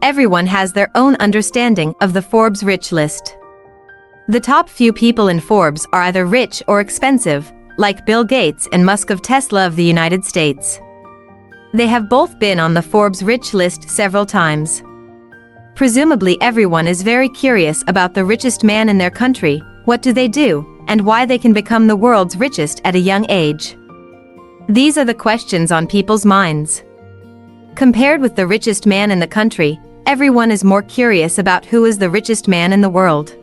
everyone has their own understanding of the Forbes rich list. The top few people in Forbes are either rich or expensive, like Bill Gates and Musk of Tesla of the United States. They have both been on the Forbes rich list several times. Presumably everyone is very curious about the richest man in their country, what do they do, and why they can become the world's richest at a young age. These are the questions on people's minds. Compared with the richest man in the country, everyone is more curious about who is the richest man in the world.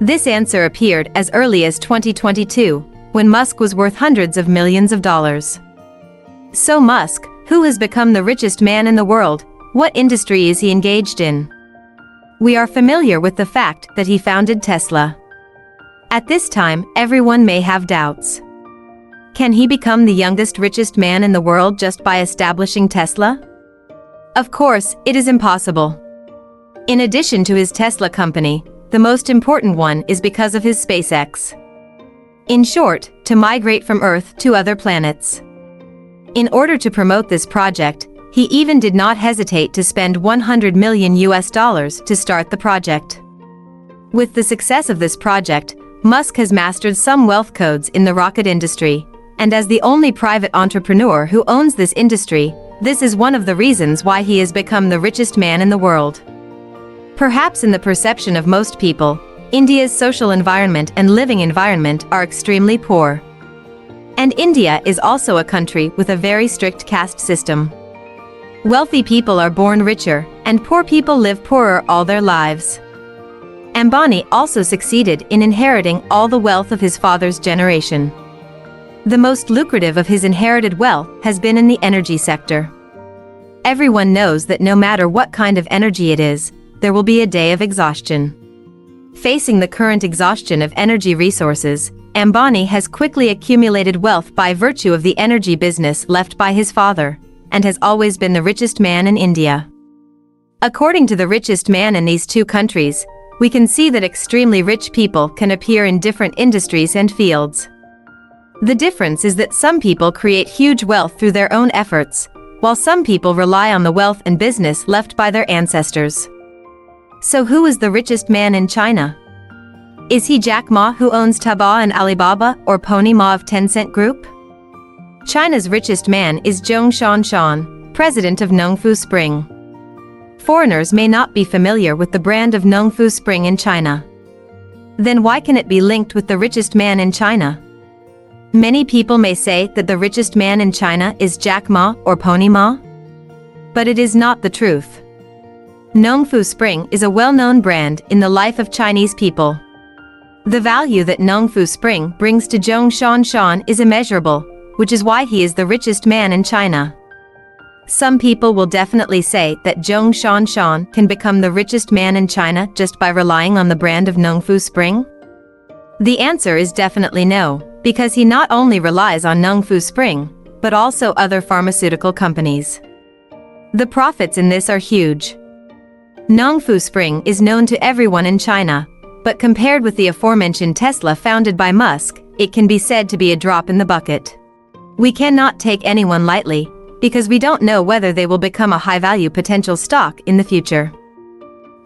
This answer appeared as early as 2022, when Musk was worth hundreds of millions of dollars. So Musk, who has become the richest man in the world, what industry is he engaged in? We are familiar with the fact that he founded Tesla. At this time, everyone may have doubts. Can he become the youngest richest man in the world just by establishing Tesla? Of course, it is impossible. In addition to his Tesla company, the most important one is because of his SpaceX. In short, to migrate from Earth to other planets. In order to promote this project, he even did not hesitate to spend $100 million to start the project. With the success of this project, Musk has mastered some wealth codes in the rocket industry, and as the only private entrepreneur who owns this industry, this is one of the reasons why he has become the richest man in the world. Perhaps in the perception of most people, India's social environment and living environment are extremely poor. And India is also a country with a very strict caste system. Wealthy people are born richer, and poor people live poorer all their lives. Ambani also succeeded in inheriting all the wealth of his father's generation. The most lucrative of his inherited wealth has been in the energy sector. Everyone knows that no matter what kind of energy it is, there will be a day of exhaustion. Facing the current exhaustion of energy resources, Ambani has quickly accumulated wealth by virtue of the energy business left by his father, and has always been the richest man in India. According to the richest man in these two countries, we can see that extremely rich people can appear in different industries and fields. The difference is that some people create huge wealth through their own efforts, while some people rely on the wealth and business left by their ancestors. So who is the richest man in China? Is he Jack Ma, who owns Taobao and Alibaba, or Pony Ma of Tencent Group? China's richest man is Zhong Shanshan, president of Nongfu Spring. Foreigners may not be familiar with the brand of Nongfu Spring in China. Then why can it be linked with the richest man in China? Many people may say that the richest man in China is Jack Ma or Pony Ma. But it is not the truth. Nongfu Spring is a well-known brand in the life of Chinese people. The value that Nongfu Spring brings to Zhong Shanshan is immeasurable, which is why he is the richest man in China. Some people will definitely say that Zhong Shanshan can become the richest man in China just by relying on the brand of Nongfu Spring. The answer is definitely no, because he not only relies on Nongfu Spring, but also other pharmaceutical companies. The profits in this are huge. Nongfu Spring is known to everyone in China, but compared with the aforementioned Tesla founded by Musk, it can be said to be a drop in the bucket. We cannot take anyone lightly, because we don't know whether they will become a high-value potential stock in the future.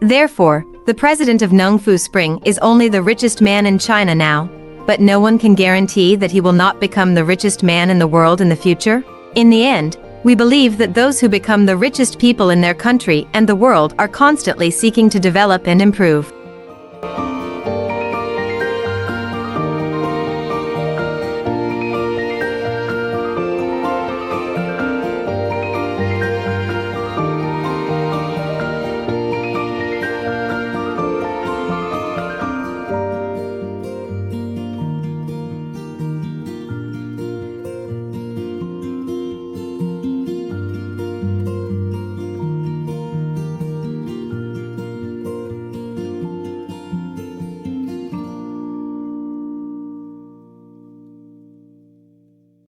Therefore, the president of Nongfu Spring is only the richest man in China now, but no one can guarantee that he will not become the richest man in the world in the future. In the end, we believe that those who become the richest people in their country and the world are constantly seeking to develop and improve.